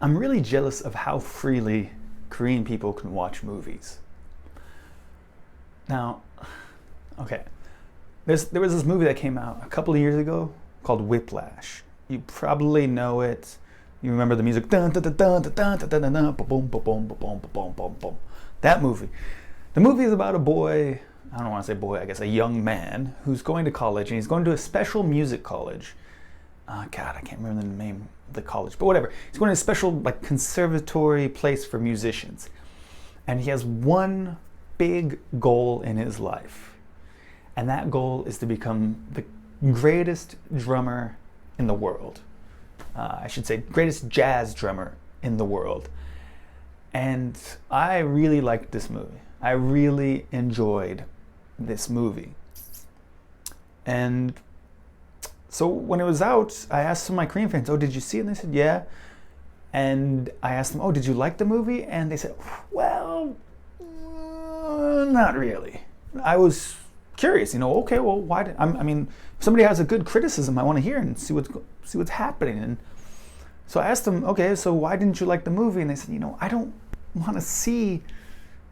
I'm really jealous of how freely Korean people can watch movies. Now, okay, there was this movie that came out a couple of years ago called Whiplash. You probably know it. You remember the music, dun, dun, dun, dun, dun, dun, dun, dun, dun, boom, boom, boom, boom, boom, boom, boom. That movie. The movie is about a boy, I don't want to say boy, I guess a young man who's going to college, and he's going to a special music college. God, I can't remember the name of the college, but whatever. He's going to a special like conservatory place for musicians. And he has one big goal in his life. And that goal is to become the greatest drummer in the world. I should say greatest jazz drummer in the world. And I really liked this movie. I really enjoyed this movie. And so when it was out, I asked some of my Korean friends, oh, did you see it? And they said, yeah. And I asked them, oh, did you like the movie? And they said, well, not really. I was curious, okay, well, why did, I mean, if somebody has a good criticism, I want to hear and see what's happening. And so I asked them, okay, so why didn't you like the movie? And they said, I don't want to see,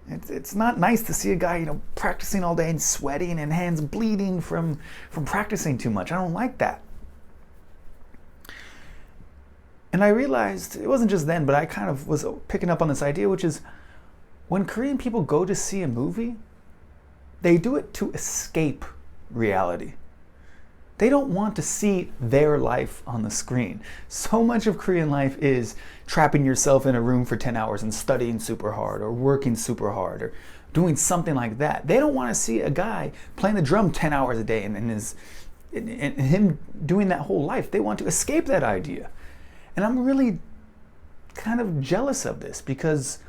it's not nice to see a guy, practicing all day and sweating and hands bleeding from practicing too much. I don't like that. And I realized, it wasn't just then, but I kind of was picking up on this idea, which is when Korean people go to see a movie, they do it to escape reality. They don't want to see their life on the screen. So much of Korean life is trapping yourself in a room for 10 hours and studying super hard or working super hard or doing something like that. They don't want to see a guy playing the drum 10 hours a day and him doing that whole life. They want to escape that idea. And I'm really kind of jealous of this because,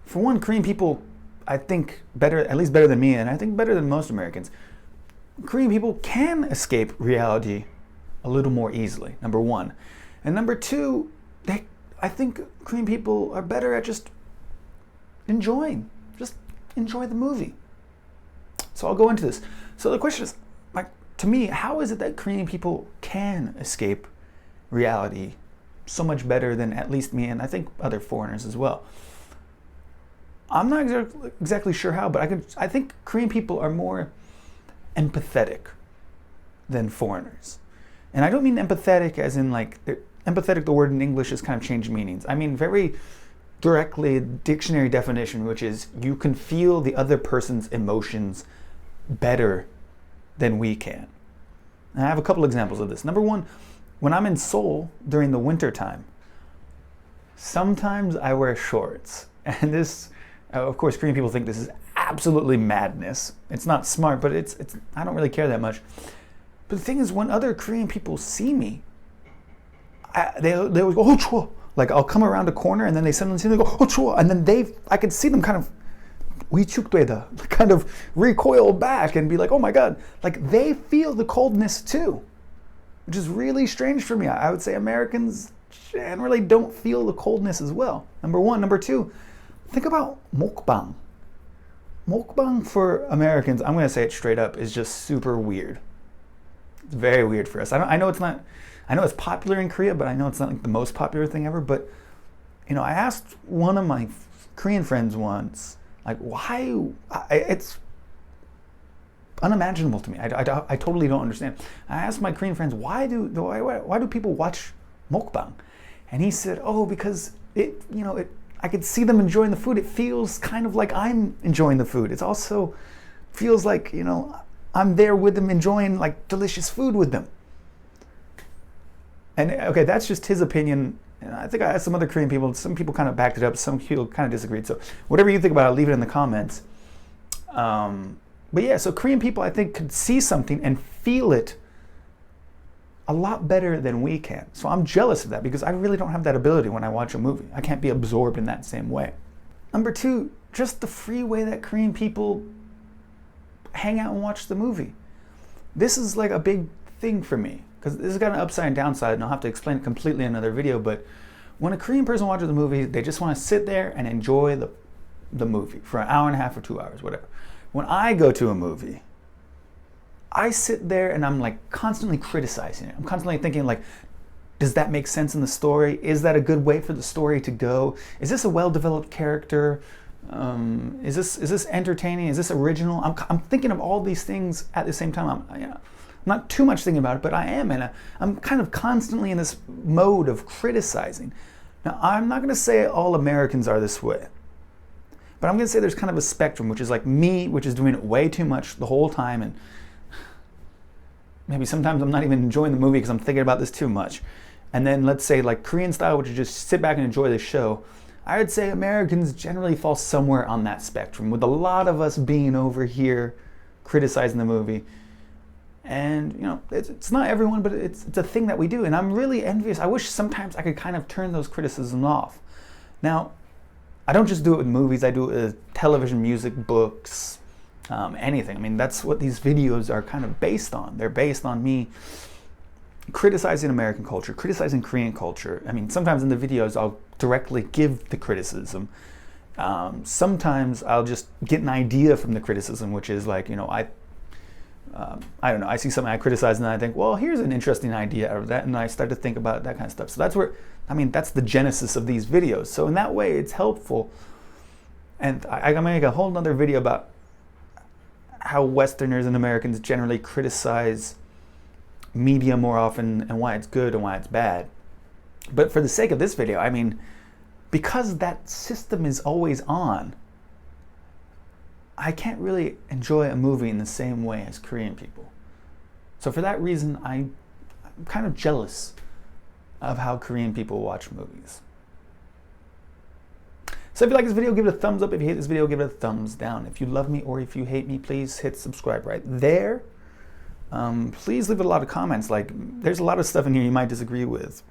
for one, Korean people, I think better, at least better than me, and I think better than most Americans, Korean people can escape reality a little more easily, number one. And number two, I think Korean people are better at just enjoy the movie. So I'll go into this. So the question is, to me, how is it that Korean people can escape reality so much better than at least me and I think other foreigners as well? I'm not exactly sure how, but I think Korean people are more empathetic than foreigners. And I don't mean empathetic as in empathetic, the word in English has kind of changed meanings. I mean very directly dictionary definition, which is you can feel the other person's emotions better than we can. And I have a couple examples of this. Number one, when I'm in Seoul during the winter time, sometimes I wear shorts. And this, of course, Korean people think this is absolutely madness. It's not smart, but it's I don't really care that much. But the thing is, when other Korean people see me, they always go, oh, chua. Like I'll come around a corner and then they suddenly see me, they go, oh, chua. And then I could see them kind of, kind of recoil back and be like, oh my God. Like they feel the coldness too, which is really strange for me. I would say Americans generally don't feel the coldness as well. Number one. Number two, think about mukbang. Mukbang for Americans, I'm going to say it straight up, is just super weird. It's very weird for us. I know it's popular in Korea, but I know it's not like the most popular thing ever. But, I asked one of my Korean friends once, like, why? It's unimaginable to me. I totally don't understand. I asked my Korean friends, why do people watch mukbang? And he said, oh, because I could see them enjoying the food. It feels kind of like I'm enjoying the food. It also feels like, I'm there with them enjoying like delicious food with them. And okay, that's just his opinion. And I think I asked some other Korean people. Some people kind of backed it up. Some people kind of disagreed. So whatever you think about it, leave it in the comments. But yeah, so Korean people, I think, could see something and feel it a lot better than we can. So I'm jealous of that because I really don't have that ability when I watch a movie. I can't be absorbed in that same way. Number two, just the free way that Korean people hang out and watch the movie. This is like a big thing for me because this has got an upside and downside, and I'll have to explain it completely in another video. But when a Korean person watches a movie, they just want to sit there and enjoy the movie for an hour and a half or 2 hours, whatever. When I go to a movie, I sit there and I'm like constantly criticizing it. I'm constantly thinking like, Does that make sense in the story? Is that a good way for the story to go? Is this a well-developed character? Is this entertaining? Is this original? I'm thinking of all these things at the same time. I'm not too much thinking about it, but I am, and I'm kind of constantly in this mode of criticizing. Now, I'm not going to say all Americans are this way, but I'm going to say there's kind of a spectrum, which is like me, which is doing it way too much the whole time, and maybe sometimes I'm not even enjoying the movie because I'm thinking about this too much. And then let's say like Korean style, which is just sit back and enjoy the show. I would say Americans generally fall somewhere on that spectrum, with a lot of us being over here criticizing the movie. And, you know, it's not everyone, but it's a thing that we do. And I'm really envious. I wish sometimes I could kind of turn those criticisms off. Now, I don't just do it with movies. I do it with television, music, books, anything. I mean, that's what these videos are kind of based on. They're based on me criticizing American culture, criticizing Korean culture. I mean, sometimes in the videos I'll directly give the criticism. Sometimes I'll just get an idea from the criticism, which is like, you know, I don't know, I see something I criticize and I think, well, here's an interesting idea out of that, and I start to think about that kind of stuff. So that's where, I mean, that's the genesis of these videos. So in that way, it's helpful. And I'm gonna make a whole nother video about how Westerners and Americans generally criticize media more often and why it's good and why it's bad. But for the sake of this video, I mean, because that system is always on, I can't really enjoy a movie in the same way as Korean people. So for that reason, I'm kind of jealous of how Korean people watch movies. So if you like this video, give it a thumbs up. If you hate this video, give it a thumbs down. If you love me or if you hate me, please hit subscribe right there. Please leave a lot of comments. Like, there's a lot of stuff in here you might disagree with.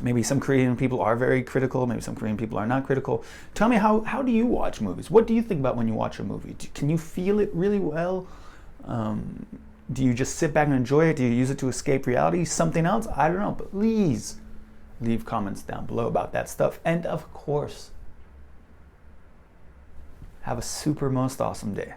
Maybe some Korean people are very critical. Maybe some Korean people are not critical. Tell me, how do you watch movies? What do you think about when you watch a movie? Can you feel it really well? Do you just sit back and enjoy it? Do you use it to escape reality? Something else? I don't know. But please leave comments down below about that stuff. And of course, have a super most awesome day.